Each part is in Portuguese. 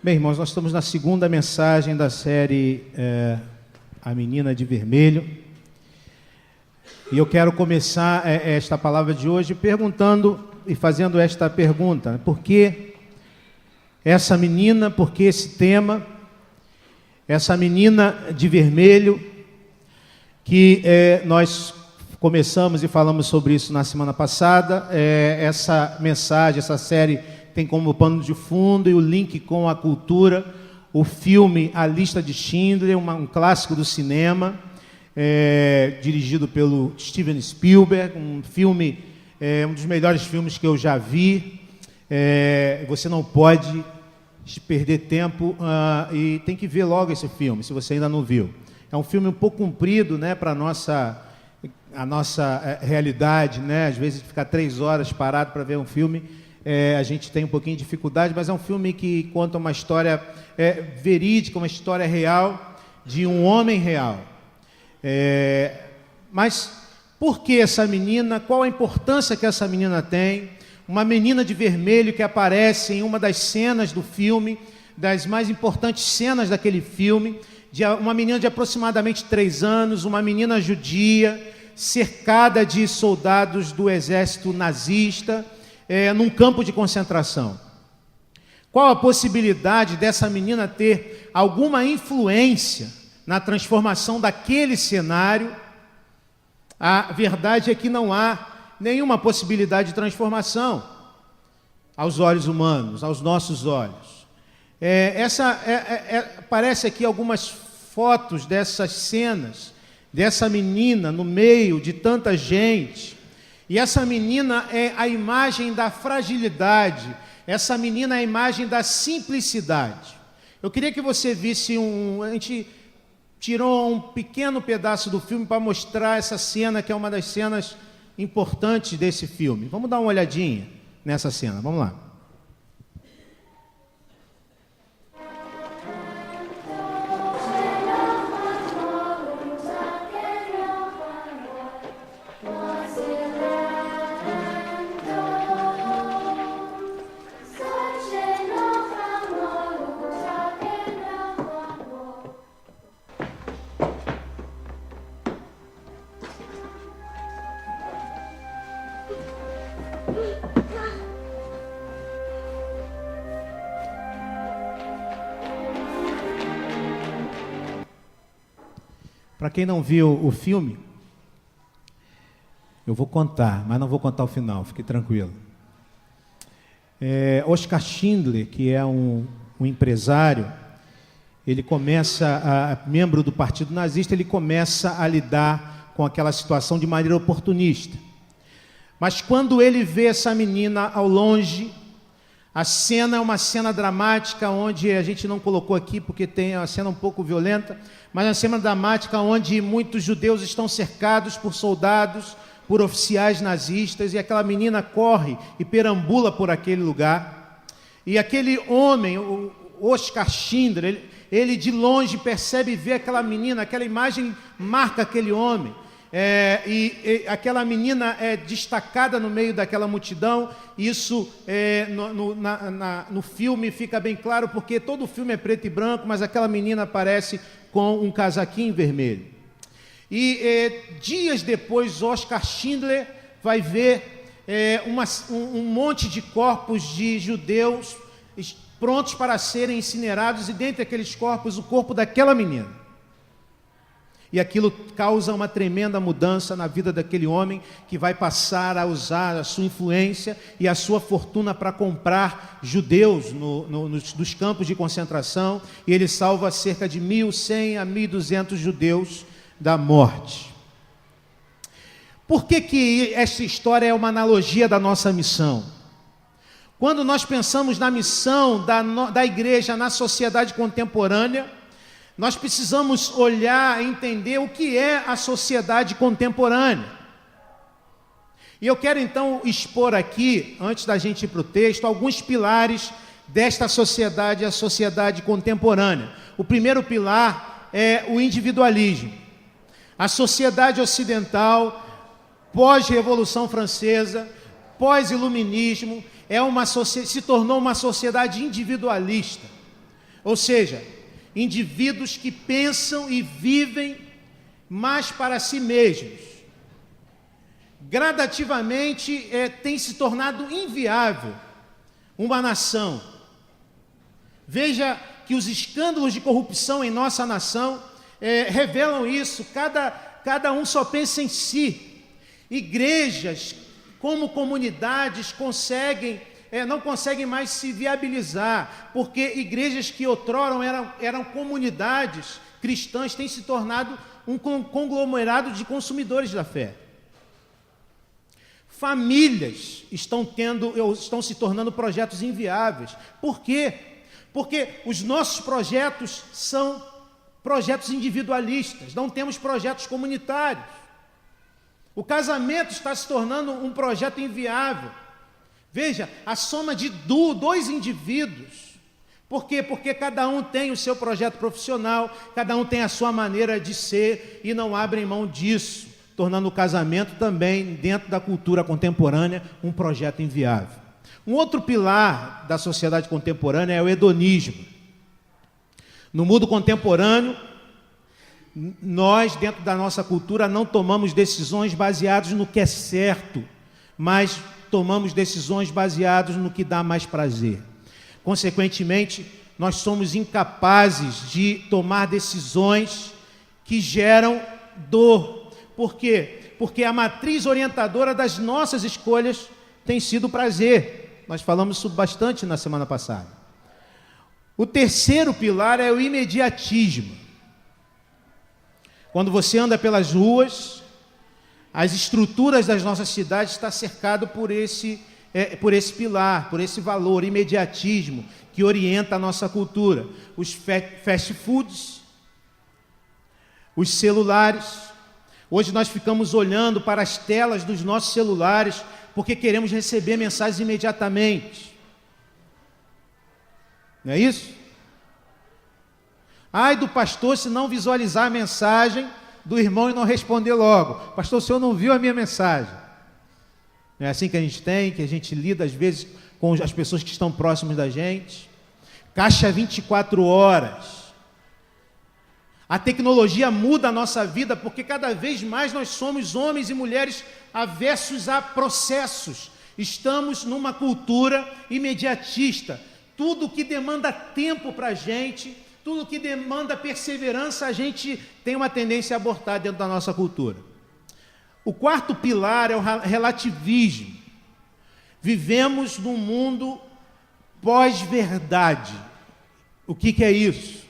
Bem, irmãos, nós estamos na segunda mensagem da série A Menina de Vermelho. E eu quero começar esta palavra de hoje perguntando e fazendo esta pergunta: por que essa menina, por que esse tema, essa menina de vermelho, que nós começamos e falamos sobre isso na semana passada. Essa mensagem, essa série tem como pano de fundo e o link com a cultura, o filme A Lista de Schindler, um clássico do cinema, dirigido pelo Steven Spielberg, um filme, um dos melhores filmes que eu já vi. Você não pode perder tempo e tem que ver logo esse filme, se você ainda não viu. É um filme um pouco comprido, né, para a nossa realidade, né? Às vezes ficar 3 horas parado para ver um filme, a gente tem um pouquinho de dificuldade, mas é um filme que conta uma história verídica, uma história real, de um homem real. Mas por que essa menina? Qual a importância que essa menina tem? Uma menina de vermelho que aparece em uma das cenas do filme, das mais importantes cenas daquele filme, uma menina de aproximadamente 3 anos, uma menina judia, cercada de soldados do exército nazista, num campo de concentração. Qual a possibilidade dessa menina ter alguma influência na transformação daquele cenário? A verdade é que não há nenhuma possibilidade de transformação aos olhos humanos, aos nossos olhos. Aparece aqui algumas fotos dessas cenas, dessa menina no meio de tanta gente. E essa menina é a imagem da fragilidade, essa menina é a imagem da simplicidade. Eu queria que você visse a gente tirou um pequeno pedaço do filme para mostrar essa cena, que é uma das cenas importantes desse filme. Vamos dar uma olhadinha nessa cena, vamos lá. Para quem não viu o filme, eu vou contar, mas não vou contar o final, fique tranquilo. Oskar Schindler, que é um empresário, ele membro do partido nazista, ele começa a lidar com aquela situação de maneira oportunista. Mas quando ele vê essa menina ao longe, a cena é uma cena dramática, onde a gente não colocou aqui porque tem uma cena um pouco violenta, mas é uma cena dramática onde muitos judeus estão cercados por soldados, por oficiais nazistas, e aquela menina corre e perambula por aquele lugar. E aquele homem, o Oskar Schindler, ele de longe percebe e vê aquela menina, aquela imagem marca aquele homem. E aquela menina é destacada no meio daquela multidão. Isso no filme fica bem claro, porque todo o filme é preto e branco, mas aquela menina aparece com um casaquinho vermelho. E dias depois, Oskar Schindler vai ver um monte de corpos de judeus prontos para serem incinerados, e dentre aqueles corpos, o corpo daquela menina. E aquilo causa uma tremenda mudança na vida daquele homem, que vai passar a usar a sua influência e a sua fortuna para comprar judeus dos campos de concentração, e ele salva cerca de 1.100 a 1.200 judeus da morte. Por que essa história é uma analogia da nossa missão? Quando nós pensamos na missão da igreja na sociedade contemporânea, nós precisamos olhar e entender o que é a sociedade contemporânea. E eu quero então expor aqui, antes da gente ir para o texto, alguns pilares desta sociedade, a sociedade contemporânea. O primeiro pilar é o individualismo. A sociedade ocidental, pós-Revolução Francesa, pós-Iluminismo, se tornou uma sociedade individualista. Ou seja, indivíduos que pensam e vivem mais para si mesmos. Gradativamente tem se tornado inviável uma nação. Veja que os escândalos de corrupção em nossa nação revelam isso. Cada um só pensa em si. Igrejas, como comunidades, não conseguem mais se viabilizar, porque igrejas que outrora eram comunidades cristãs têm se tornado um conglomerado de consumidores da fé. Famílias estão se tornando projetos inviáveis. Por quê? Porque os nossos projetos são projetos individualistas, não temos projetos comunitários. O casamento está se tornando um projeto inviável. Veja, a soma de dois indivíduos. Por quê? Porque cada um tem o seu projeto profissional, cada um tem a sua maneira de ser e não abrem mão disso, tornando o casamento também, dentro da cultura contemporânea, um projeto inviável. Um outro pilar da sociedade contemporânea é o hedonismo. No mundo contemporâneo, nós, dentro da nossa cultura, não tomamos decisões baseadas no que é certo, mas tomamos decisões baseadas no que dá mais prazer. Consequentemente, nós somos incapazes de tomar decisões que geram dor. Por quê? Porque a matriz orientadora das nossas escolhas tem sido o prazer. Nós falamos isso bastante na semana passada. O terceiro pilar é o imediatismo. Quando você anda pelas ruas, as estruturas das nossas cidades estão cercadas por esse pilar, por esse valor, imediatismo, que orienta a nossa cultura. Os fast foods, os celulares. Hoje nós ficamos olhando para as telas dos nossos celulares porque queremos receber mensagens imediatamente. Não é isso? Ai do pastor se não visualizar a mensagem do irmão e não responder logo. Pastor, o senhor não viu a minha mensagem? Não é assim que a gente lida às vezes com as pessoas que estão próximas da gente. Caixa 24 horas. A tecnologia muda a nossa vida porque cada vez mais nós somos homens e mulheres avessos a processos. Estamos numa cultura imediatista. Tudo que demanda tempo para a gente, tudo que demanda perseverança, a gente tem uma tendência a abortar dentro da nossa cultura. O quarto pilar é o relativismo. Vivemos num mundo pós-verdade. O que é isso?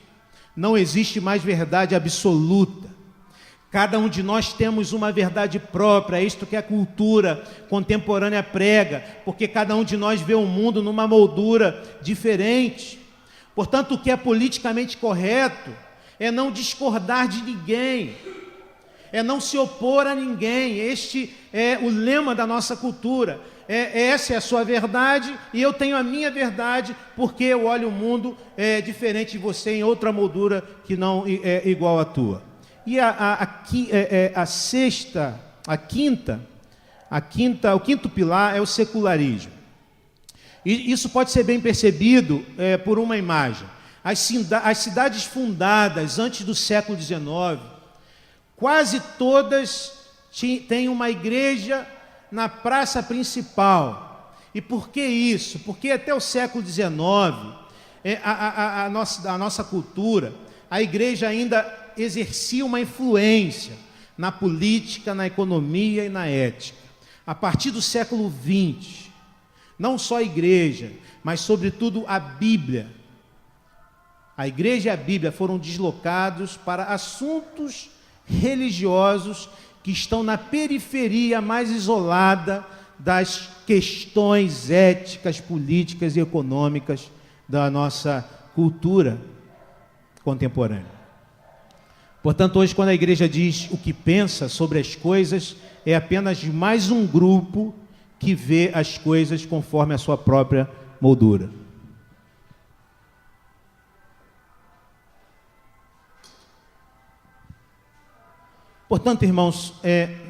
Não existe mais verdade absoluta. Cada um de nós temos uma verdade própria, é isto que a cultura contemporânea prega, porque cada um de nós vê o mundo numa moldura diferente. Portanto, o que é politicamente correto é não discordar de ninguém, é não se opor a ninguém. Este é o lema da nossa cultura. Essa é a sua verdade e eu tenho a minha verdade, porque eu olho o mundo diferente de você, em outra moldura que não é igual à tua. E o quinto pilar é o secularismo. E isso pode ser bem percebido por uma imagem. As cidades fundadas antes do século XIX, quase todas têm uma igreja na praça principal. E por que isso? Porque até o século XIX, a nossa cultura, a igreja ainda exercia uma influência na política, na economia e na ética. A partir do século XX, não só a igreja, mas sobretudo a Bíblia. A igreja e a Bíblia foram deslocados para assuntos religiosos que estão na periferia mais isolada das questões éticas, políticas e econômicas da nossa cultura contemporânea. Portanto, hoje, quando a igreja diz o que pensa sobre as coisas, é apenas mais um grupo que vê as coisas conforme a sua própria moldura. Portanto, irmãos,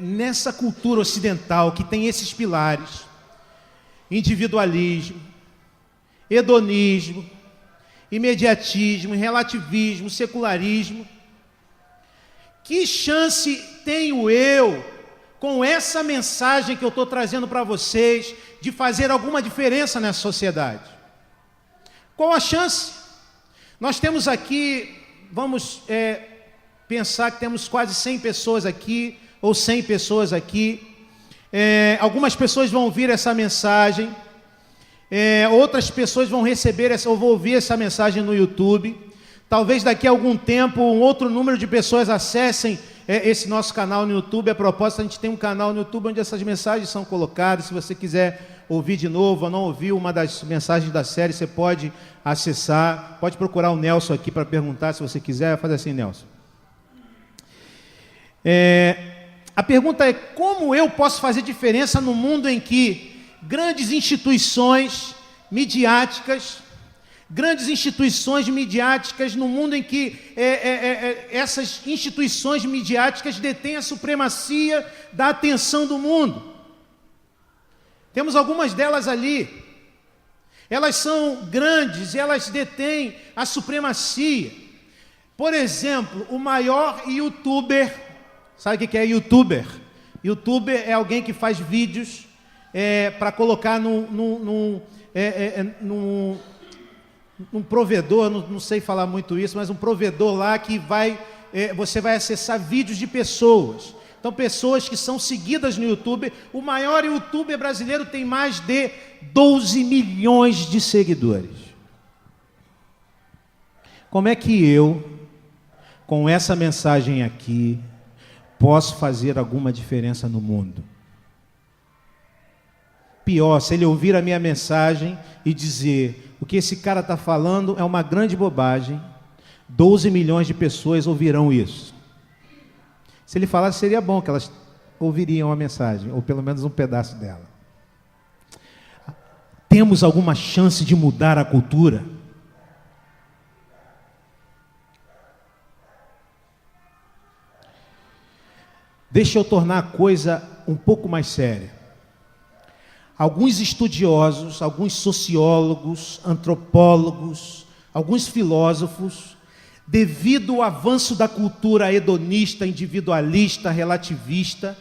nessa cultura ocidental que tem esses pilares, individualismo, hedonismo, imediatismo, relativismo, secularismo. Que chance tenho eu, com essa mensagem que eu estou trazendo para vocês, de fazer alguma diferença nessa sociedade? Qual a chance? Nós temos aqui, vamos pensar que temos quase 100 pessoas aqui, ou 100 pessoas aqui. Algumas pessoas vão ouvir essa mensagem, outras pessoas vão receber ou vão ouvir essa mensagem no YouTube. Talvez daqui a algum tempo um outro número de pessoas acessem esse nosso canal no YouTube. A propósito, a gente tem um canal no YouTube onde essas mensagens são colocadas. Se você quiser ouvir de novo ou não ouvir uma das mensagens da série, você pode acessar. Pode procurar o Nelson aqui para perguntar, se você quiser. Faz assim, Nelson. A pergunta é: como eu posso fazer diferença no mundo em que grandes instituições midiáticas, no mundo em que essas instituições midiáticas detêm a supremacia da atenção do mundo? Temos algumas delas ali. Elas são grandes, elas detêm a supremacia. Por exemplo, o maior youtuber, sabe o que é youtuber? Youtuber é alguém que faz vídeos para colocar num provedor, não sei falar muito isso, mas um provedor lá que você vai acessar vídeos de pessoas. Então, pessoas que são seguidas no YouTube. O maior youtuber brasileiro tem mais de 12 milhões de seguidores. Como é que eu, com essa mensagem aqui, posso fazer alguma diferença no mundo? Pior, se ele ouvir a minha mensagem e dizer: o que esse cara está falando é uma grande bobagem, 12 milhões de pessoas ouvirão isso. Se ele falasse, seria bom que elas ouviriam a mensagem, ou pelo menos um pedaço dela. Temos alguma chance de mudar a cultura? Deixa eu tornar a coisa um pouco mais séria. Alguns estudiosos, alguns sociólogos, antropólogos, alguns filósofos, devido ao avanço da cultura hedonista, individualista, relativista,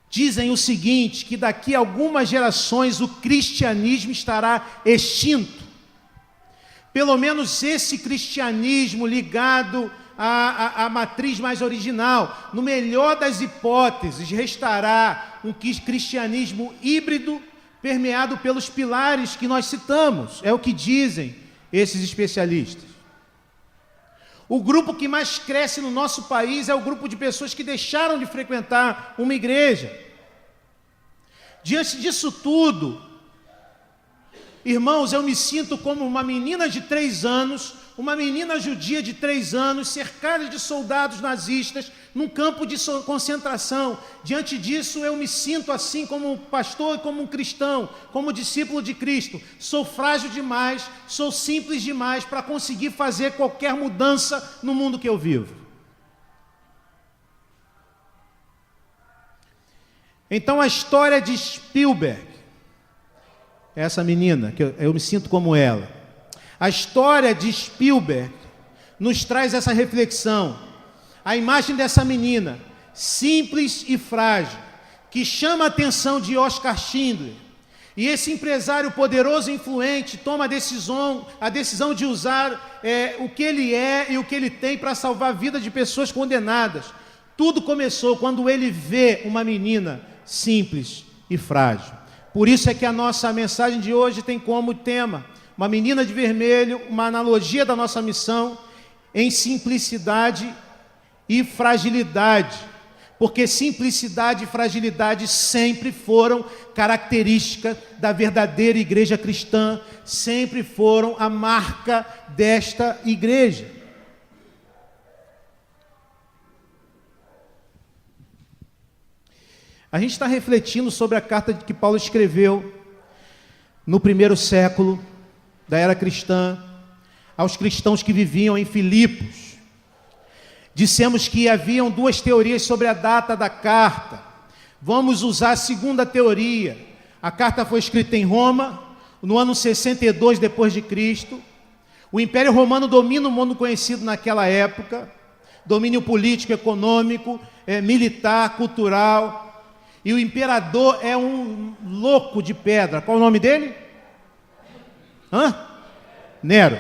dizem o seguinte, que daqui a algumas gerações o cristianismo estará extinto. Pelo menos esse cristianismo ligado à matriz mais original. No melhor das hipóteses, restará um cristianismo híbrido, permeado pelos pilares que nós citamos. É o que dizem esses especialistas. O grupo que mais cresce no nosso país é o grupo de pessoas que deixaram de frequentar uma igreja. Diante disso tudo, irmãos, eu me sinto como uma menina de 3 anos, uma menina judia de 3 anos, cercada de soldados nazistas, num campo de concentração. Diante disso, eu me sinto assim como pastor e como um cristão, como discípulo de Cristo. Sou frágil demais, sou simples demais para conseguir fazer qualquer mudança no mundo que eu vivo. Então, a história de Spielberg, essa menina, que eu me sinto como ela, a história de Spielberg nos traz essa reflexão. A imagem dessa menina, simples e frágil, que chama a atenção de Oscar Schindler. E esse empresário poderoso e influente toma a decisão de usar o que ele é e o que ele tem para salvar a vida de pessoas condenadas. Tudo começou quando ele vê uma menina simples e frágil. Por isso é que a nossa mensagem de hoje tem como tema uma menina de vermelho, uma analogia da nossa missão em simplicidade e fragilidade, porque simplicidade e fragilidade sempre foram características da verdadeira igreja cristã, sempre foram a marca desta igreja. A gente está refletindo sobre a carta que Paulo escreveu no 1º século da era cristã aos cristãos que viviam em Filipos. Dissemos que haviam 2 teorias sobre a data da carta. Vamos usar a segunda teoria. A carta foi escrita em Roma, no ano 62 depois de Cristo. O Império Romano domina o mundo conhecido naquela época, domínio político, econômico, militar, cultural. E o imperador é um louco de pedra. Qual o nome dele? Nero.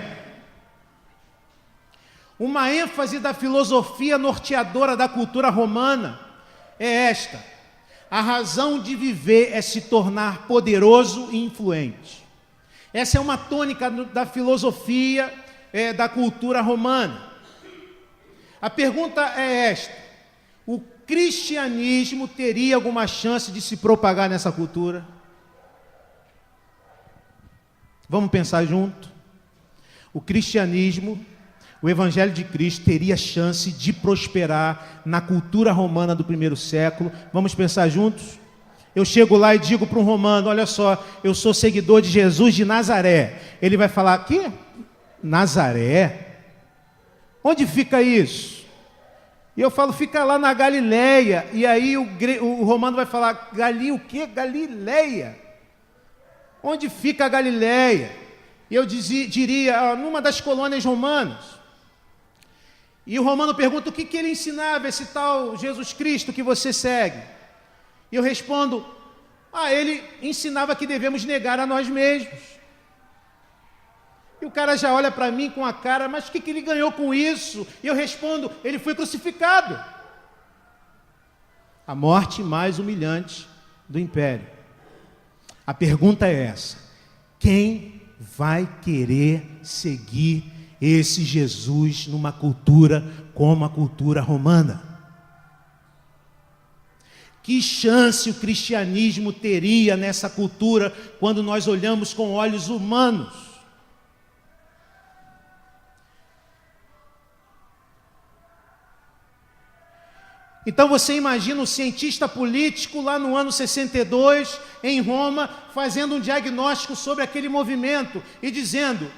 Uma ênfase da filosofia norteadora da cultura romana é esta: a razão de viver é se tornar poderoso e influente. Essa é uma tônica da filosofia da cultura romana. A pergunta é esta: o cristianismo teria alguma chance de se propagar nessa cultura? Vamos pensar junto? O cristianismo, o Evangelho de Cristo, teria chance de prosperar na cultura romana do primeiro século? Vamos pensar juntos? Eu chego lá e digo para um romano: olha só, eu sou seguidor de Jesus de Nazaré. Ele vai falar: quê? Nazaré? Onde fica isso? E eu falo: fica lá na Galileia. E aí o romano vai falar: o quê? Galileia? Onde fica a Galileia? E eu diria: numa das colônias romanas. E o romano pergunta: o que ele ensinava, esse tal Jesus Cristo que você segue? E eu respondo: ele ensinava que devemos negar a nós mesmos. E o cara já olha para mim com a cara: mas o que ele ganhou com isso? E eu respondo: ele foi crucificado. A morte mais humilhante do império. A pergunta é essa: quem vai querer seguir esse Jesus numa cultura como a cultura romana? Que chance o cristianismo teria nessa cultura quando nós olhamos com olhos humanos? Então você imagina o cientista político lá no ano 62, em Roma, fazendo um diagnóstico sobre aquele movimento e dizendo: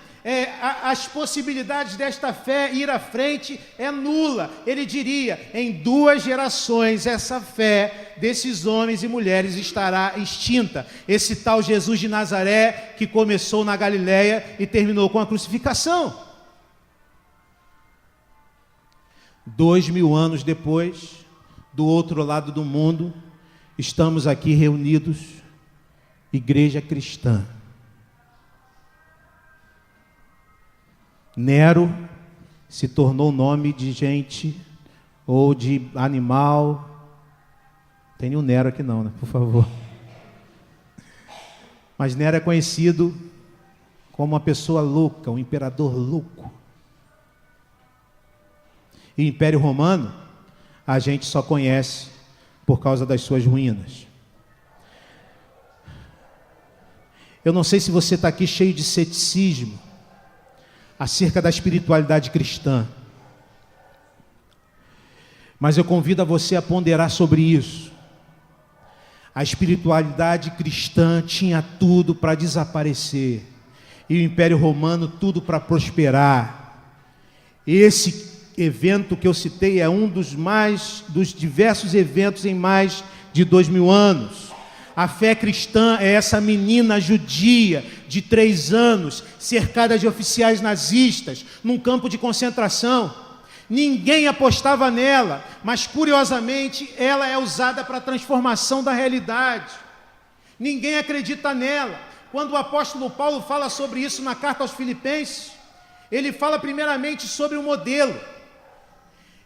as possibilidades desta fé ir à frente é nula. Ele diria: em 2 gerações essa fé desses homens e mulheres estará extinta. Esse tal Jesus de Nazaré que começou na Galileia e terminou com a crucificação. 2000 anos depois, do outro lado do mundo, estamos aqui reunidos, igreja cristã. Nero se tornou nome de gente ou de animal. Tem nenhum Nero aqui não, né? Por favor. Mas Nero é conhecido como uma pessoa louca, um imperador louco. E o Império Romano, a gente só conhece por causa das suas ruínas. Eu não sei se você está aqui cheio de ceticismo acerca da espiritualidade cristã, mas eu convido a você a ponderar sobre isso. A espiritualidade cristã tinha tudo para desaparecer, e o Império Romano tudo para prosperar. Esse evento que eu citei é um dos diversos eventos em mais de 2000 anos. A fé cristã é essa menina judia de 3 anos, cercada de oficiais nazistas, num campo de concentração. Ninguém apostava nela, mas curiosamente ela é usada para a transformação da realidade. Ninguém acredita nela. Quando o apóstolo Paulo fala sobre isso na carta aos Filipenses, ele fala primeiramente sobre o modelo.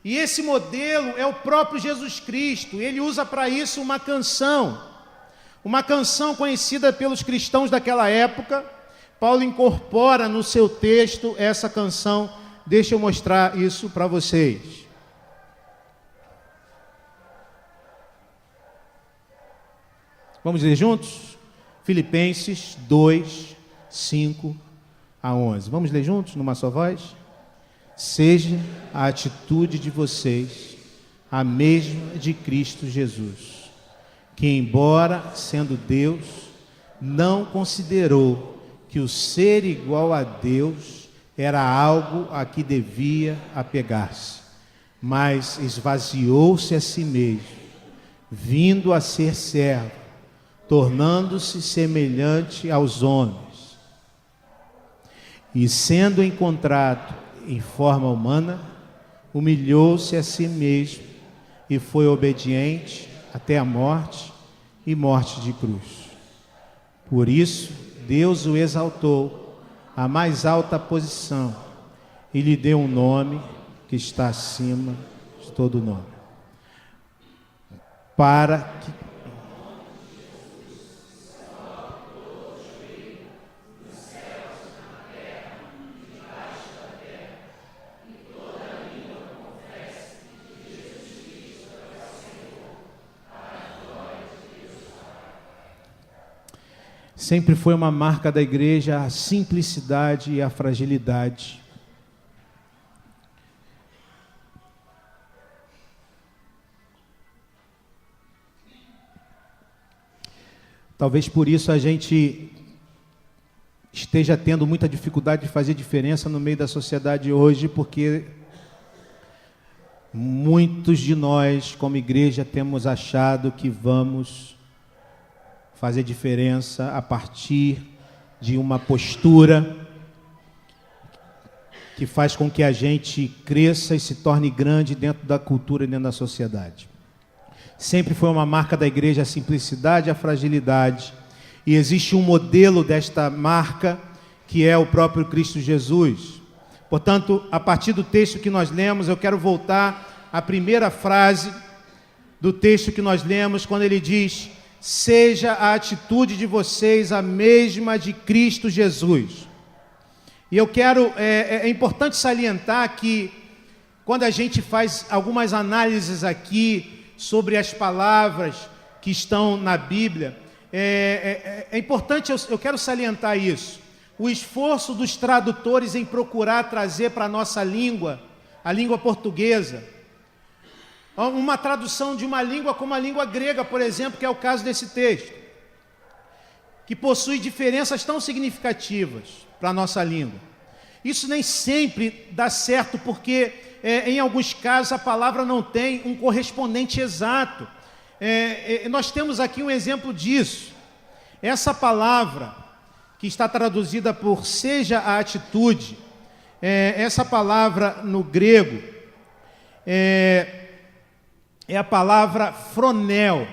E esse modelo é o próprio Jesus Cristo. Ele usa para isso uma canção conhecida pelos cristãos daquela época. Paulo incorpora no seu texto essa canção. Deixa eu mostrar isso para vocês. Vamos ler juntos? Filipenses 2, 5 a 11. Vamos ler juntos, numa só voz? Seja a atitude de vocês a mesma de Cristo Jesus, que, embora sendo Deus, não considerou que o ser igual a Deus era algo a que devia apegar-se, mas esvaziou-se a si mesmo, vindo a ser servo, tornando-se semelhante aos homens. E sendo encontrado em forma humana, humilhou-se a si mesmo e foi obediente até a morte e morte de cruz. Por isso, Deus o exaltou à mais alta posição e lhe deu um nome que está acima de todo nome, para que sempre foi uma marca da igreja a simplicidade e a fragilidade. Talvez por isso a gente esteja tendo muita dificuldade de fazer diferença no meio da sociedade hoje, porque muitos de nós, como igreja, temos achado que vamos fazer diferença a partir de uma postura que faz com que a gente cresça e se torne grande dentro da cultura e dentro da sociedade. Sempre foi uma marca da igreja a simplicidade e a fragilidade. E existe um modelo desta marca, que é o próprio Cristo Jesus. Portanto, a partir do texto que nós lemos, eu quero voltar à primeira frase do texto que nós lemos, quando ele diz: seja a atitude de vocês a mesma de Cristo Jesus. E eu quero, é importante salientar que, quando a gente faz algumas análises aqui sobre as palavras que estão na Bíblia, é importante, eu quero salientar isso. O esforço dos tradutores em procurar trazer para a nossa língua, a língua portuguesa, uma tradução de uma língua como a língua grega, por exemplo, que é o caso desse texto, que possui diferenças tão significativas para a nossa língua. Isso nem sempre dá certo, porque em alguns casos a palavra não tem um correspondente exato. Nós temos aqui um exemplo disso. Essa palavra, que está traduzida por seja a atitude, essa palavra no grego é a palavra fronel.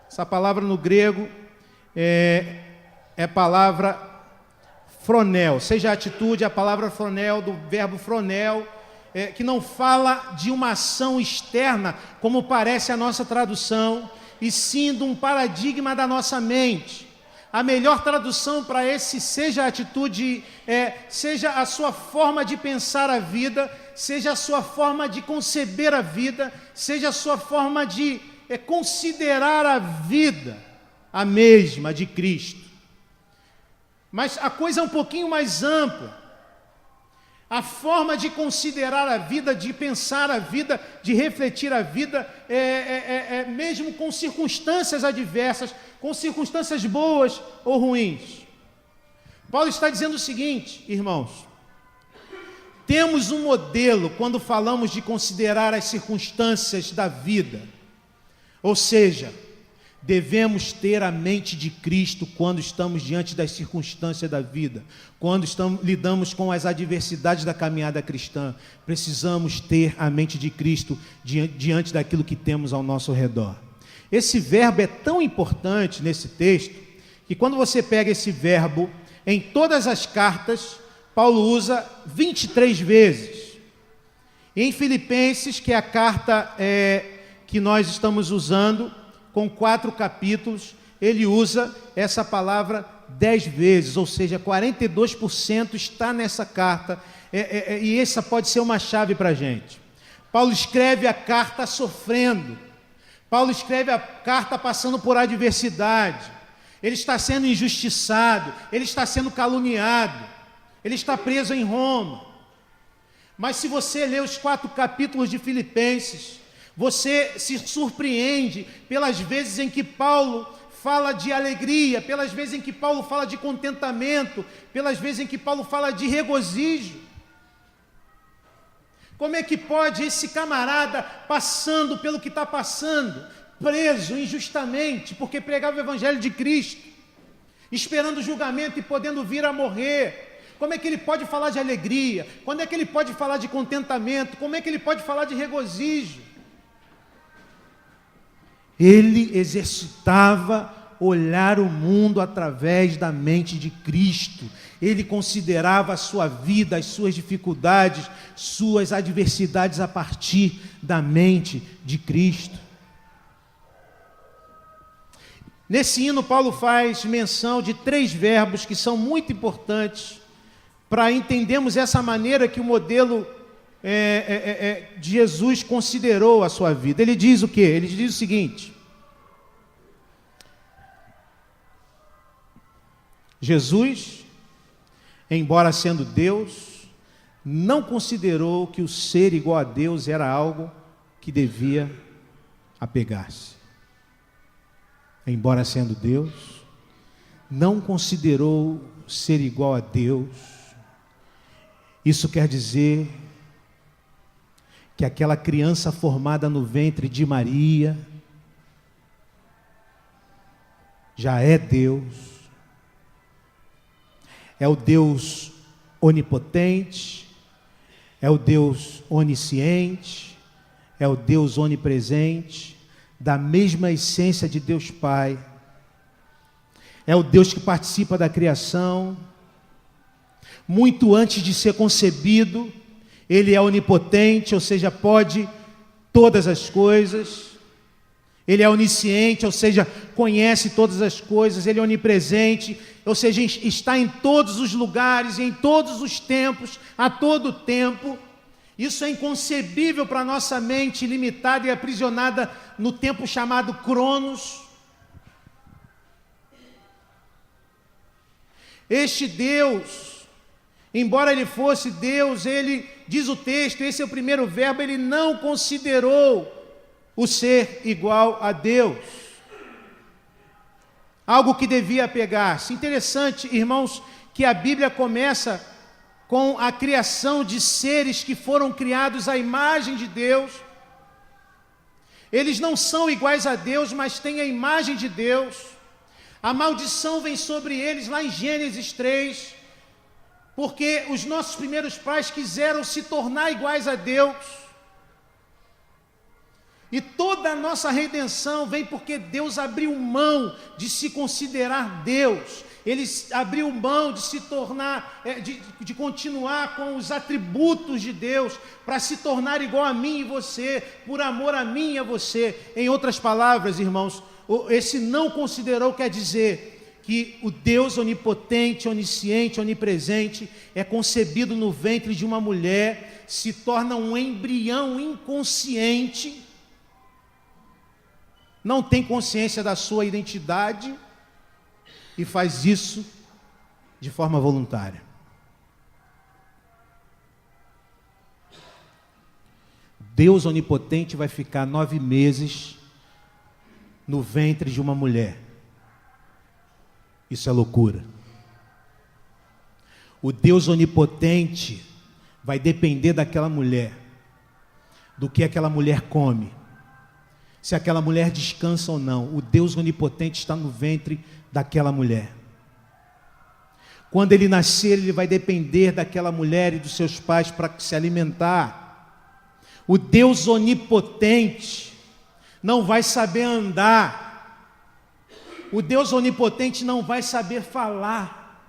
Essa palavra no grego é a palavra fronel. Seja a atitude, a palavra fronel, do verbo fronel, que não fala de uma ação externa, como parece a nossa tradução, e sim de um paradigma da nossa mente. A melhor tradução para esse seja a atitude, seja a sua forma de pensar a vida, seja a sua forma de conceber a vida, seja a sua forma de considerar a vida a mesma de Cristo. Mas a coisa é um pouquinho mais ampla. A forma de considerar a vida, de pensar a vida, de refletir a vida, mesmo com circunstâncias adversas, com circunstâncias boas ou ruins. Paulo está dizendo o seguinte, irmãos: temos um modelo quando falamos de considerar as circunstâncias da vida. Ou seja, devemos ter a mente de Cristo quando estamos diante das circunstâncias da vida, quando lidamos com as adversidades da caminhada cristã. Precisamos ter a mente de Cristo diante daquilo que temos ao nosso redor. Esse verbo é tão importante nesse texto, que quando você pega esse verbo em todas as cartas, Paulo usa 23 vezes. Em Filipenses, que é a carta que nós estamos usando, com 4 capítulos, ele usa essa palavra 10 vezes, ou seja, 42% está nessa carta, e essa pode ser uma chave para a gente. Paulo escreve a carta sofrendo, Paulo escreve a carta passando por adversidade, ele está sendo injustiçado, ele está sendo caluniado, ele está preso em Roma. Mas se você ler os 4 capítulos de Filipenses, você se surpreende pelas vezes em que Paulo fala de alegria, pelas vezes em que Paulo fala de contentamento, pelas vezes em que Paulo fala de regozijo. Como é que pode esse camarada, passando pelo que está passando, preso injustamente, porque pregava o evangelho de Cristo, esperando o julgamento e podendo vir a morrer. Como é que ele pode falar de alegria? Quando é que ele pode falar de contentamento? Como é que ele pode falar de regozijo? Ele exercitava olhar o mundo através da mente de Cristo. Ele considerava a sua vida, as suas dificuldades, suas adversidades a partir da mente de Cristo. Nesse hino, Paulo faz menção de 3 verbos que são muito importantes para entendermos essa maneira que o modelo de Jesus considerou a sua vida. Ele diz o quê? Ele diz o seguinte: Jesus, embora sendo Deus, não considerou que o ser igual a Deus era algo que devia apegar-se. Embora sendo Deus, não considerou ser igual a Deus. Isso quer dizer que aquela criança formada no ventre de Maria já é Deus. É o Deus onipotente, é o Deus onisciente, é o Deus onipresente, da mesma essência de Deus Pai. É o Deus que participa da criação. Muito antes de ser concebido, Ele é onipotente, ou seja, pode todas as coisas. Ele é onisciente, ou seja, conhece todas as coisas. Ele é onipresente, ou seja, está em todos os lugares, em todos os tempos, a todo tempo. Isso é inconcebível para a nossa mente limitada e aprisionada no tempo chamado Cronos. Este Deus, embora Ele fosse Deus, Ele, diz o texto, esse é o primeiro verbo, Ele não considerou o ser igual a Deus, algo que devia apegar-se. Interessante, irmãos, que a Bíblia começa com a criação de seres que foram criados à imagem de Deus. Eles não são iguais a Deus, mas têm a imagem de Deus. A maldição vem sobre eles lá em Gênesis 3, porque os nossos primeiros pais quiseram se tornar iguais a Deus. E toda a nossa redenção vem porque Deus abriu mão de se considerar Deus. Ele abriu mão de se tornar, de continuar com os atributos de Deus, para se tornar igual a mim e você, por amor a mim e a você. Em outras palavras, irmãos, esse não considerou quer dizer que o Deus onipotente, onisciente, onipresente, é concebido no ventre de uma mulher, se torna um embrião inconsciente, não tem consciência da sua identidade, e faz isso de forma voluntária. Deus onipotente vai ficar 9 meses no ventre de uma mulher. Isso é loucura. O Deus onipotente vai depender daquela mulher, do que aquela mulher come, se aquela mulher descansa ou não. O Deus onipotente está no ventre daquela mulher. Quando ele nascer, ele vai depender daquela mulher e dos seus pais para se alimentar. O Deus onipotente não vai saber andar. O Deus onipotente não vai saber falar.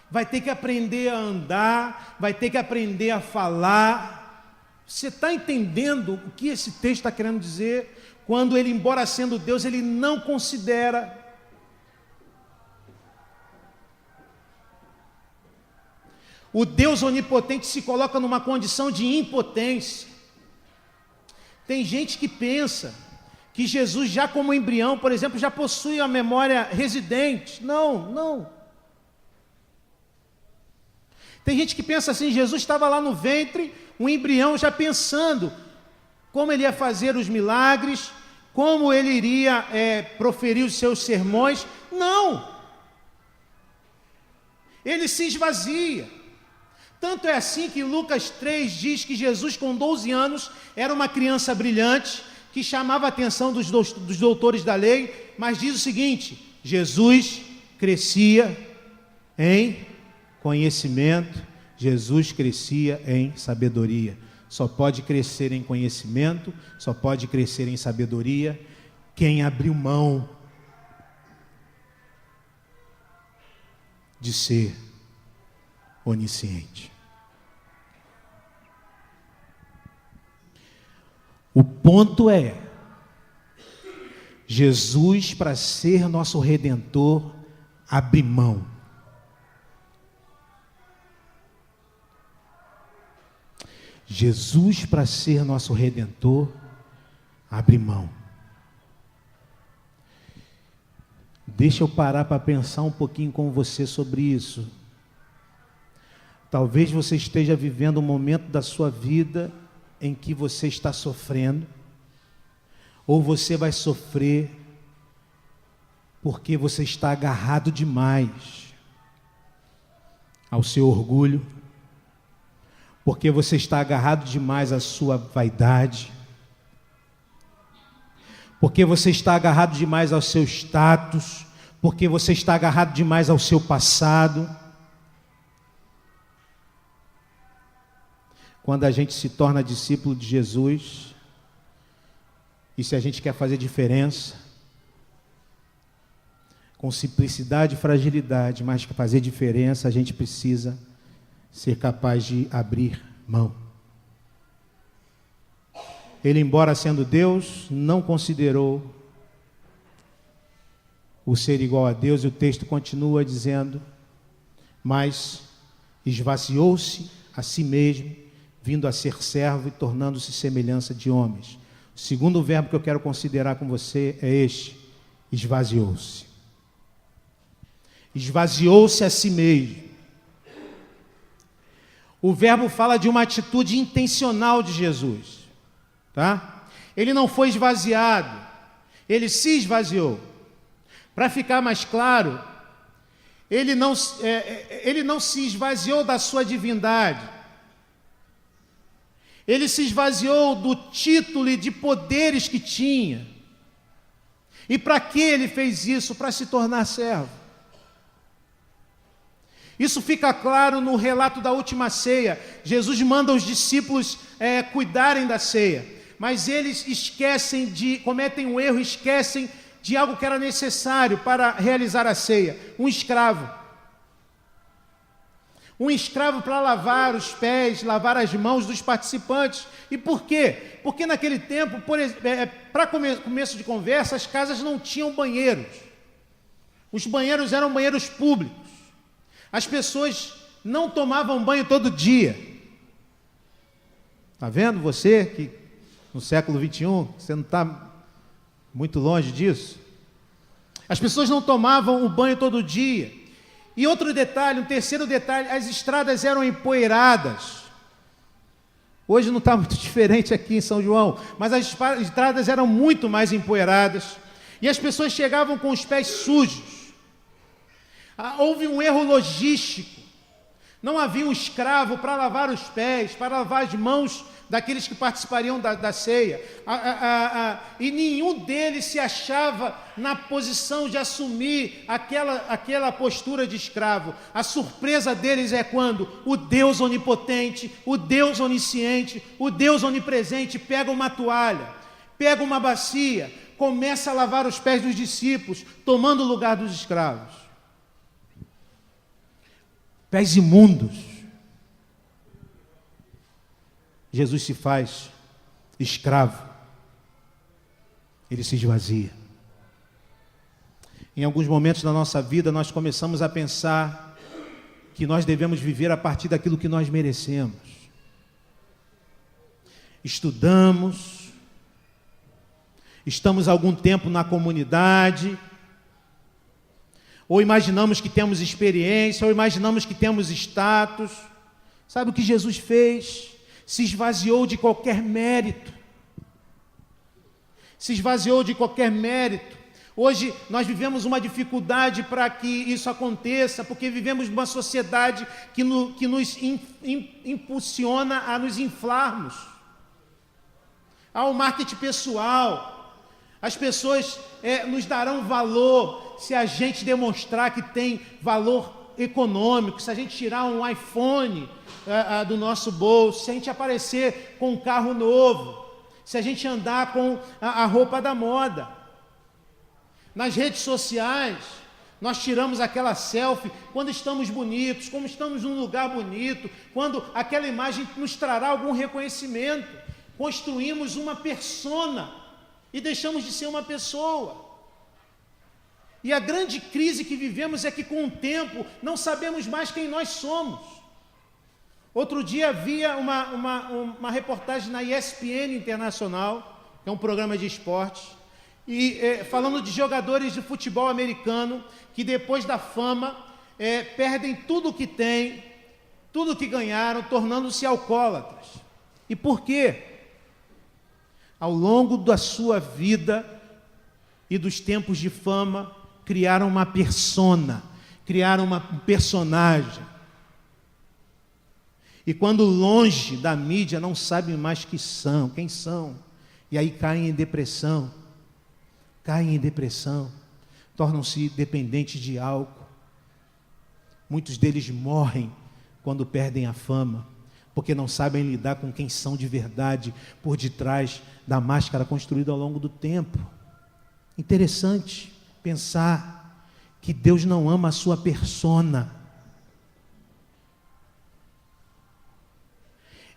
Vai ter que aprender a andar, vai ter que aprender a falar. Você está entendendo o que esse texto está querendo dizer? Quando ele, embora sendo Deus, ele não considera. O Deus onipotente se coloca numa condição de impotência. Tem gente que pensa que Jesus, já como embrião, por exemplo, já possui a memória residente. Não. Tem gente que pensa assim, Jesus estava lá no ventre, um embrião já pensando como ele ia fazer os milagres, como ele iria proferir os seus sermões. Não! Ele se esvazia. Tanto é assim que Lucas 3 diz que Jesus, com 12 anos, era uma criança brilhante, que chamava a atenção dos doutores da lei, mas diz o seguinte: Jesus crescia em conhecimento, Jesus crescia em sabedoria. Só pode crescer em conhecimento, só pode crescer em sabedoria quem abriu mão de ser onisciente. O ponto é, Jesus, para ser nosso Redentor, abre mão. Jesus, para ser nosso Redentor, abre mão. Deixa eu parar para pensar um pouquinho com você sobre isso. Talvez você esteja vivendo um momento da sua vida em que você está sofrendo, ou você vai sofrer porque você está agarrado demais ao seu orgulho, porque você está agarrado demais à sua vaidade, porque você está agarrado demais ao seu status, porque você está agarrado demais ao seu passado. Quando a gente se torna discípulo de Jesus, e se a gente quer fazer diferença, com simplicidade e fragilidade, mas que fazer diferença, a gente precisa ser capaz de abrir mão. Ele, embora sendo Deus, não considerou o ser igual a Deus, e o texto continua dizendo: mas esvaziou-se a si mesmo, vindo a ser servo e tornando-se semelhança de homens. O segundo verbo que eu quero considerar com você é este: esvaziou-se. Esvaziou-se a si mesmo. O verbo fala de uma atitude intencional de Jesus, tá? Ele não foi esvaziado, ele se esvaziou. Para ficar mais claro, ele não se esvaziou da sua divindade. Ele se esvaziou do título e de poderes que tinha. E para que ele fez isso? Para se tornar servo. Isso fica claro no relato da última ceia. Jesus manda os discípulos cuidarem da ceia, mas eles cometem um erro, esquecem de algo que era necessário para realizar a ceia: um escravo. Um escravo para lavar os pés, lavar as mãos dos participantes. E por quê? Porque naquele tempo, para começo de conversa, as casas não tinham banheiros. Os banheiros eram banheiros públicos. As pessoas não tomavam banho todo dia. Está vendo você que no século 21, você não está muito longe disso? As pessoas não tomavam o banho todo dia. E outro detalhe, um terceiro detalhe: as estradas eram empoeiradas. Hoje não está muito diferente aqui em São João, mas as estradas eram muito mais empoeiradas. E as pessoas chegavam com os pés sujos. Houve um erro logístico. Não havia um escravo para lavar os pés, para lavar as mãos daqueles que participariam da ceia. E nenhum deles se achava na posição de assumir aquela postura de escravo. A surpresa deles é quando o Deus onipotente, o Deus onisciente, o Deus onipresente pega uma toalha, pega uma bacia, começa a lavar os pés dos discípulos, tomando o lugar dos escravos. Pés imundos. Jesus se faz escravo. Ele se esvazia. Em alguns momentos da nossa vida, nós começamos a pensar que nós devemos viver a partir daquilo que nós merecemos. Estudamos, estamos há algum tempo na comunidade, ou imaginamos que temos experiência, ou imaginamos que temos status. Sabe o que Jesus fez? Se esvaziou de qualquer mérito. Se esvaziou de qualquer mérito. Hoje nós vivemos uma dificuldade para que isso aconteça, porque vivemos numa sociedade que nos impulsiona a nos inflarmos. ao marketing pessoal. As pessoas nos darão valor se a gente demonstrar que tem valor econômico, se a gente tirar um iPhone do nosso bolso, se a gente aparecer com um carro novo, se a gente andar com a roupa da moda. Nas redes sociais, nós tiramos aquela selfie quando estamos bonitos, quando estamos num lugar bonito, quando aquela imagem nos trará algum reconhecimento. Construímos uma persona e deixamos de ser uma pessoa. E a grande crise que vivemos é que, com o tempo, não sabemos mais quem nós somos. Outro dia havia uma reportagem na ESPN Internacional, que é um programa de esporte, e falando de jogadores de futebol americano que, depois da fama, perdem tudo o que têm, tudo o que ganharam, tornando-se alcoólatras. E por quê? Ao longo da sua vida e dos tempos de fama, criaram uma persona, criaram um personagem. E quando longe da mídia, não sabem mais quem são. E aí caem em depressão, tornam-se dependentes de álcool. Muitos deles morrem quando perdem a fama, porque não sabem lidar com quem são de verdade por detrás da máscara construída ao longo do tempo. Interessante pensar que Deus não ama a sua persona.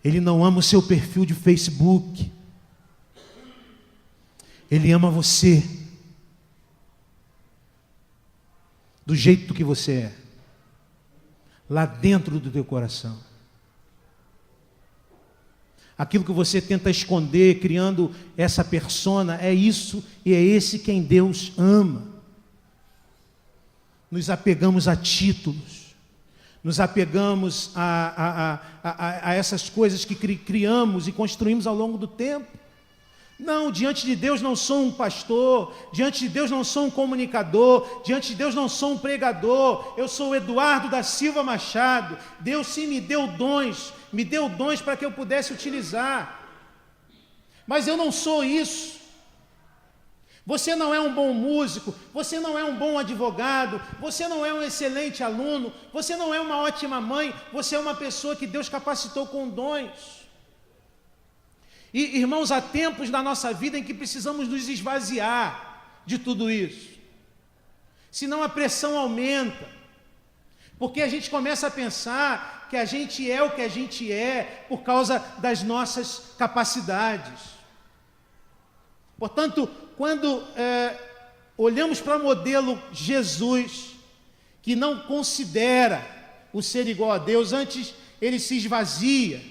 Ele não ama o seu perfil de Facebook. Ele ama você do jeito que você é, lá dentro do teu coração. Aquilo que você tenta esconder, criando essa persona, é isso e é esse quem Deus ama. Nos apegamos a títulos, nos apegamos a essas coisas que criamos e construímos ao longo do tempo. Não, diante de Deus não sou um pastor, diante de Deus não sou um comunicador, diante de Deus não sou um pregador, eu sou o Eduardo da Silva Machado. Deus sim me deu dons para que eu pudesse utilizar, mas eu não sou isso. Você não é um bom músico, você não é um bom advogado, você não é um excelente aluno, você não é uma ótima mãe, você é uma pessoa que Deus capacitou com dons. E, irmãos, há tempos na nossa vida em que precisamos nos esvaziar de tudo isso, senão a pressão aumenta, porque a gente começa a pensar que a gente é o que a gente é por causa das nossas capacidades. Portanto, quando olhamos para o modelo Jesus, que não considera o ser igual a Deus, antes ele se esvazia.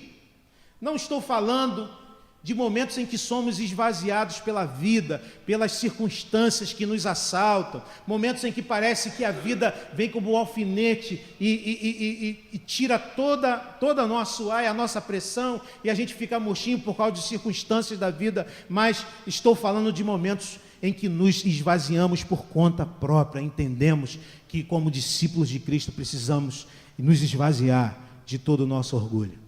Não estou falando de momentos em que somos esvaziados pela vida, pelas circunstâncias que nos assaltam, momentos em que parece que a vida vem como um alfinete e tira toda a nosso ar e a nossa pressão, e a gente fica murchinho por causa de circunstâncias da vida, mas estou falando de momentos em que nos esvaziamos por conta própria, entendemos que, como discípulos de Cristo, precisamos nos esvaziar de todo o nosso orgulho.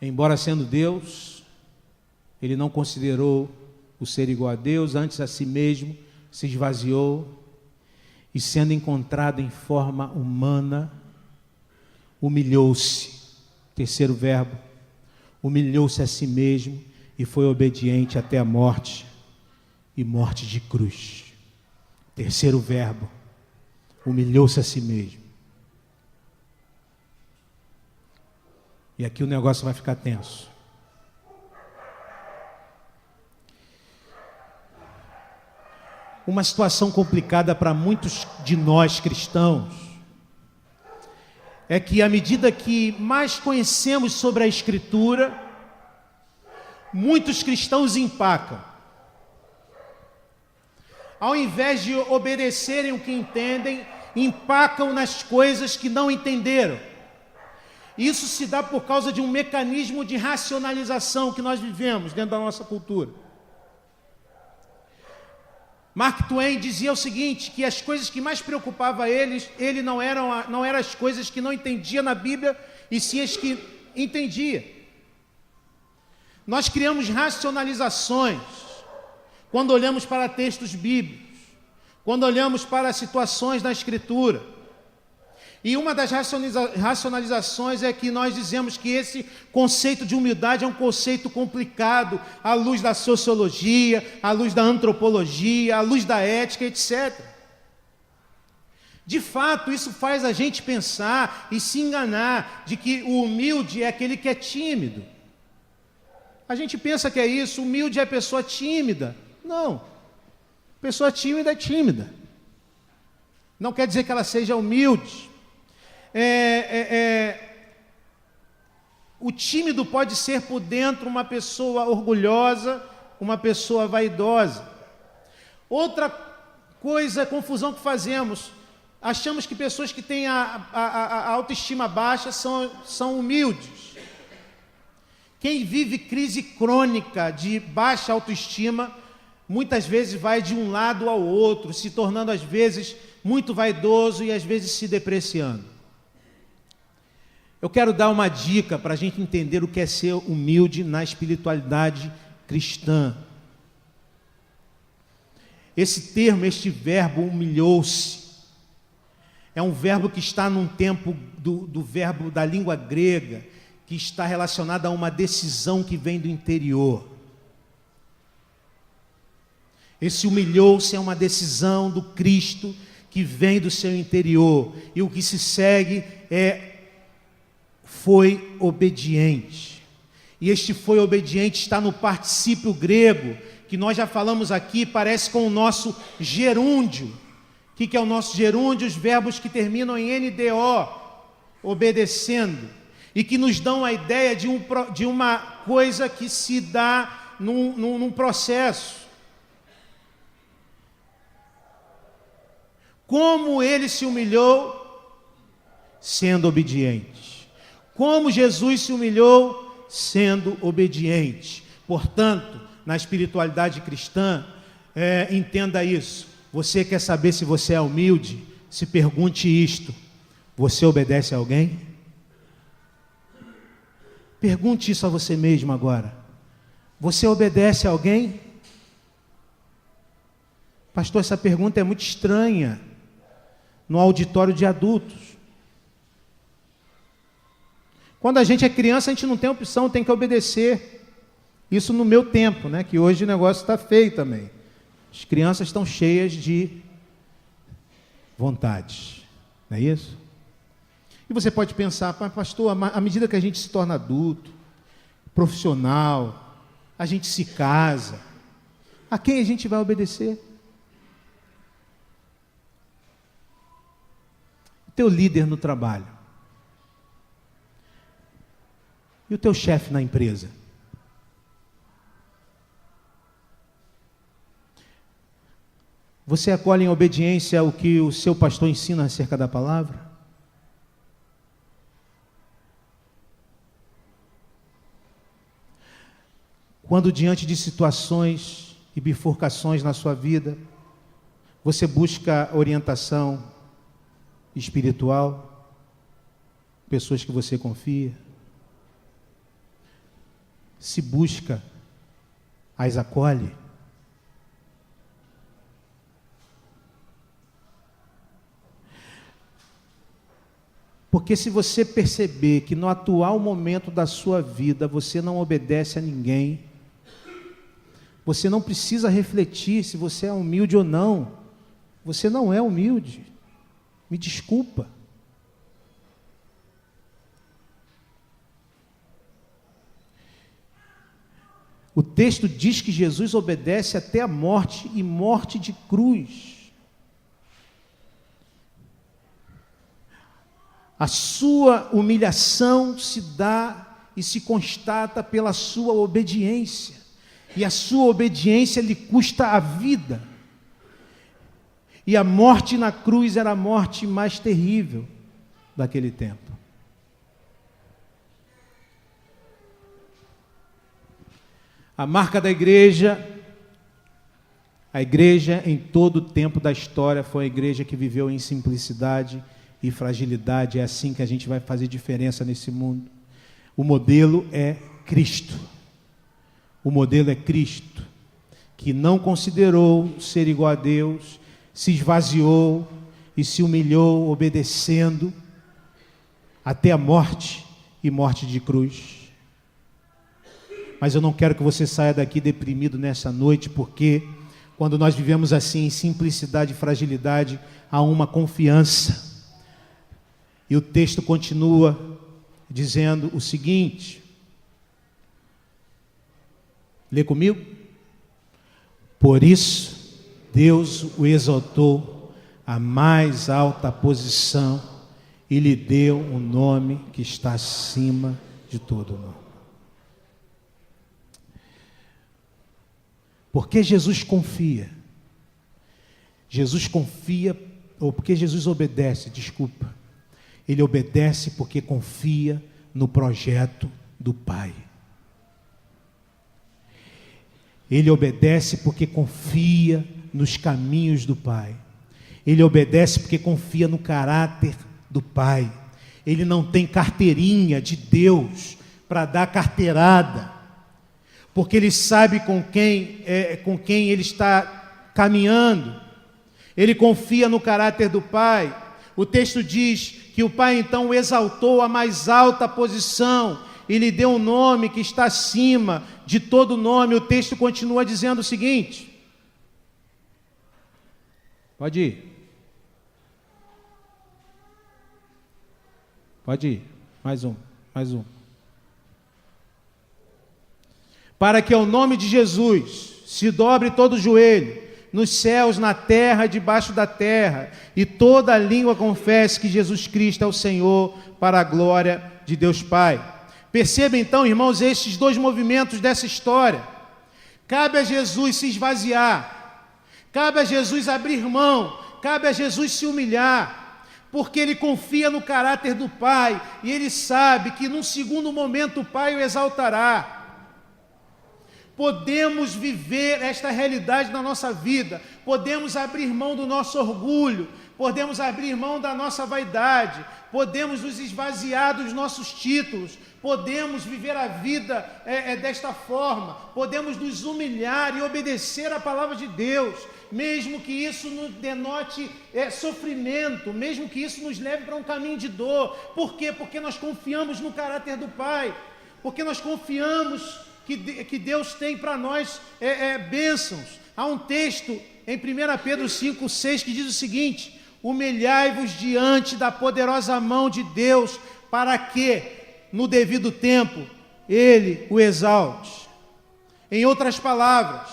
Embora sendo Deus, ele não considerou o ser igual a Deus, antes a si mesmo se esvaziou e, sendo encontrado em forma humana, humilhou-se. Terceiro verbo, humilhou-se a si mesmo e foi obediente até a morte e morte de cruz. Terceiro verbo, humilhou-se a si mesmo. E aqui o negócio vai ficar tenso. Uma situação complicada para muitos de nós cristãos é que, à medida que mais conhecemos sobre a Escritura, muitos cristãos empacam. Ao invés de obedecerem o que entendem, empacam nas coisas que não entenderam. Isso se dá por causa de um mecanismo de racionalização que nós vivemos dentro da nossa cultura. Mark Twain dizia o seguinte, que as coisas que mais preocupavam ele não eram as coisas que não entendia na Bíblia, e sim as que entendia. Nós criamos racionalizações quando olhamos para textos bíblicos, quando olhamos para situações na Escritura. E uma das racionalizações é que nós dizemos que esse conceito de humildade é um conceito complicado, à luz da sociologia, à luz da antropologia, à luz da ética, etc. De fato, isso faz a gente pensar e se enganar de que o humilde é aquele que é tímido. A gente pensa que é isso, humilde é a pessoa tímida. Não, pessoa tímida é tímida. Não quer dizer que ela seja humilde. O tímido pode ser por dentro uma pessoa orgulhosa, uma pessoa vaidosa. Outra coisa, confusão que fazemos, achamos que pessoas que têm a autoestima baixa são humildes. Quem vive crise crônica de baixa autoestima, muitas vezes vai de um lado ao outro, se tornando às vezes muito vaidoso e às vezes se depreciando. Eu quero dar uma dica para a gente entender o que é ser humilde na espiritualidade cristã. Esse termo, este verbo, humilhou-se, é um verbo que está num tempo do verbo da língua grega, que está relacionado a uma decisão que vem do interior. Esse humilhou-se é uma decisão do Cristo que vem do seu interior. E o que se segue foi obediente. E este foi obediente está no particípio grego, que nós já falamos aqui, parece com o nosso gerúndio. O que é o nosso gerúndio? Os verbos que terminam em NDO, obedecendo. E que nos dão a ideia de uma coisa que se dá num processo. Como ele se humilhou? Sendo obediente. Como Jesus se humilhou? Sendo obediente. Portanto, na espiritualidade cristã, entenda isso. Você quer saber se você é humilde? Se pergunte isto: você obedece a alguém? Pergunte isso a você mesmo agora. Você obedece a alguém? Pastor, essa pergunta é muito estranha no auditório de adultos. Quando a gente é criança, a gente não tem opção, tem que obedecer. Isso no meu tempo, né? Que hoje o negócio está feio também. As crianças estão cheias de vontades, não é isso? E você pode pensar, pastor, à medida que a gente se torna adulto, profissional, a gente se casa, a quem a gente vai obedecer? O teu líder no trabalho. E o teu chefe na empresa? Você acolhe em obediência o que o seu pastor ensina acerca da palavra? Quando diante de situações e bifurcações na sua vida, você busca orientação espiritual, pessoas que você confia, se busca, as acolhe. Porque se você perceber que no atual momento da sua vida você não obedece a ninguém, você não precisa refletir se você é humilde ou não. Você não é humilde. Me desculpa. O texto diz que Jesus obedece até a morte, e morte de cruz. A sua humilhação se dá e se constata pela sua obediência. E a sua obediência lhe custa a vida. E a morte na cruz era a morte mais terrível daquele tempo. A marca da igreja, a igreja em todo o tempo da história foi a igreja que viveu em simplicidade e fragilidade. É assim que a gente vai fazer diferença nesse mundo. O modelo é Cristo. O modelo é Cristo, que não considerou ser igual a Deus, se esvaziou e se humilhou, obedecendo até a morte e morte de cruz. Mas eu não quero que você saia daqui deprimido nessa noite, porque quando nós vivemos assim, em simplicidade e fragilidade, há uma confiança. E o texto continua dizendo o seguinte, lê comigo? Por isso, Deus o exaltou à mais alta posição e lhe deu um nome que está acima de todo nome. Porque Jesus confia. Jesus confia, ou porque Jesus obedece, desculpa. Ele obedece porque confia no projeto do Pai. Ele obedece porque confia nos caminhos do Pai. Ele obedece porque confia no caráter do Pai. Ele não tem carteirinha de Deus para dar carteirada, porque ele sabe com quem ele está caminhando. Ele confia no caráter do Pai. O texto diz que o Pai então o exaltou à mais alta posição e lhe deu um nome que está acima de todo nome. O texto continua dizendo o seguinte, pode ir. Pode ir, mais um. Para que ao nome de Jesus se dobre todo o joelho, nos céus, na terra, debaixo da terra, e toda a língua confesse que Jesus Cristo é o Senhor, para a glória de Deus Pai. Perceba então, irmãos, estes dois movimentos dessa história. Cabe a Jesus se esvaziar, cabe a Jesus abrir mão, cabe a Jesus se humilhar, porque ele confia no caráter do Pai, e ele sabe que num segundo momento o Pai o exaltará. Podemos viver esta realidade na nossa vida, podemos abrir mão do nosso orgulho, podemos abrir mão da nossa vaidade, podemos nos esvaziar dos nossos títulos, podemos viver a vida desta forma, podemos nos humilhar e obedecer à palavra de Deus, mesmo que isso nos denote sofrimento, mesmo que isso nos leve para um caminho de dor. Por quê? Porque nós confiamos no caráter do Pai, porque nós confiamos que Deus tem para nós bênçãos. Há um texto em 1 Pedro 5,6 que diz o seguinte: humilhai-vos diante da poderosa mão de Deus, para que, no devido tempo, Ele o exalte. Em outras palavras,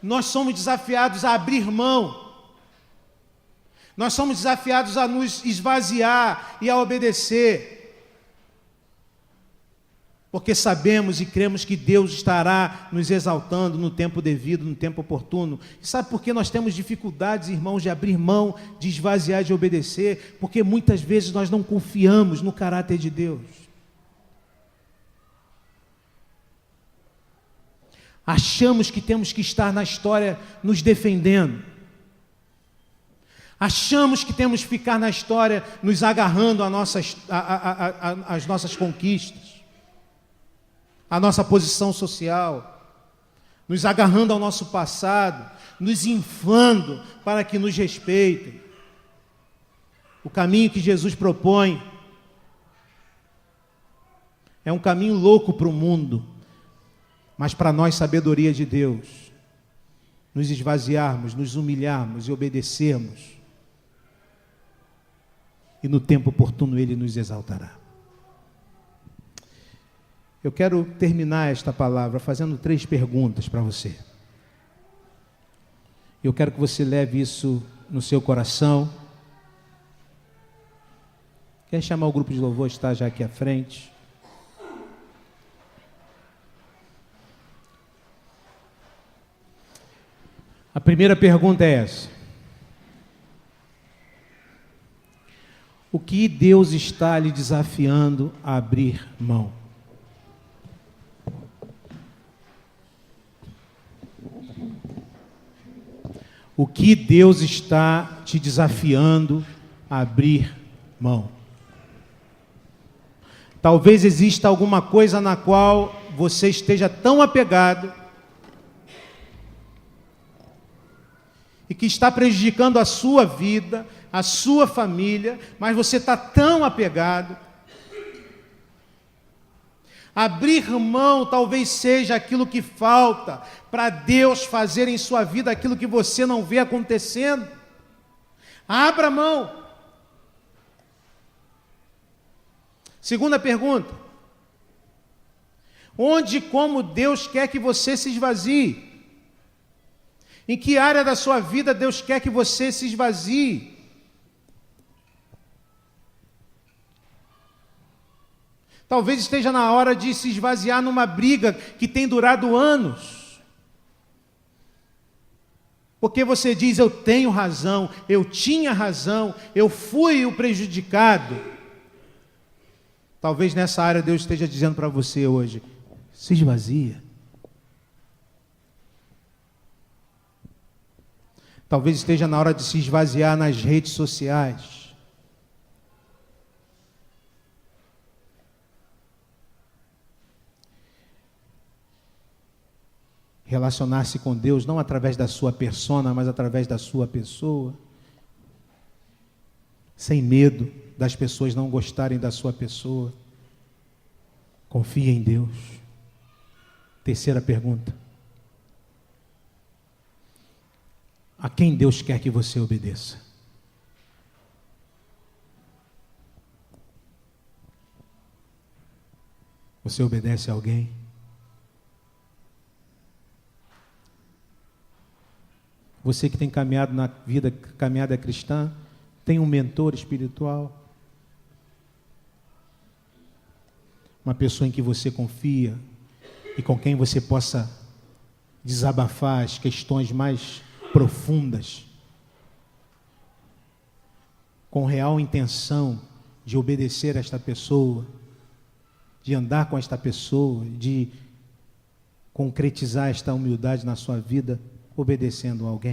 nós somos desafiados a abrir mão, nós somos desafiados a nos esvaziar e a obedecer, porque sabemos e cremos que Deus estará nos exaltando no tempo devido, no tempo oportuno. E sabe por que nós temos dificuldades, irmãos, de abrir mão, de esvaziar, de obedecer? Porque muitas vezes nós não confiamos no caráter de Deus. Achamos que temos que estar na história nos defendendo. Achamos que temos que ficar na história nos agarrando às nossas conquistas, a nossa posição social, nos agarrando ao nosso passado, nos inflando para que nos respeitem. O caminho que Jesus propõe é um caminho louco para o mundo, mas para nós, sabedoria de Deus, nos esvaziarmos, nos humilharmos e obedecermos, e no tempo oportuno Ele nos exaltará. Eu quero terminar esta palavra fazendo 3 perguntas para você. Eu quero que você leve isso no seu coração. Quer chamar o grupo de louvor, está já aqui à frente. A primeira pergunta é essa: o que Deus está lhe desafiando a abrir mão? O que Deus está te desafiando a abrir mão? Talvez exista alguma coisa na qual você esteja tão apegado e que está prejudicando a sua vida, a sua família, mas você está tão apegado. Abrir mão talvez seja aquilo que falta para Deus fazer em sua vida aquilo que você não vê acontecendo. Abra mão. Segunda pergunta: onde e como Deus quer que você se esvazie? Em que área da sua vida Deus quer que você se esvazie? Talvez esteja na hora de se esvaziar numa briga que tem durado anos. Porque você diz: eu tenho razão, eu tinha razão, eu fui o prejudicado. Talvez nessa área Deus esteja dizendo para você hoje: se esvazia. Talvez esteja na hora de se esvaziar nas redes sociais. Relacionar-se com Deus não através da sua persona, mas através da sua pessoa. Sem medo das pessoas não gostarem da sua pessoa. Confie em Deus. Terceira pergunta: a quem Deus quer que você obedeça? Você obedece a alguém? Você que tem caminhado na vida, caminhada cristã, tem um mentor espiritual? Uma pessoa em que você confia e com quem você possa desabafar as questões mais profundas, com real intenção de obedecer a esta pessoa, de andar com esta pessoa, de concretizar esta humildade na sua vida, obedecendo a alguém.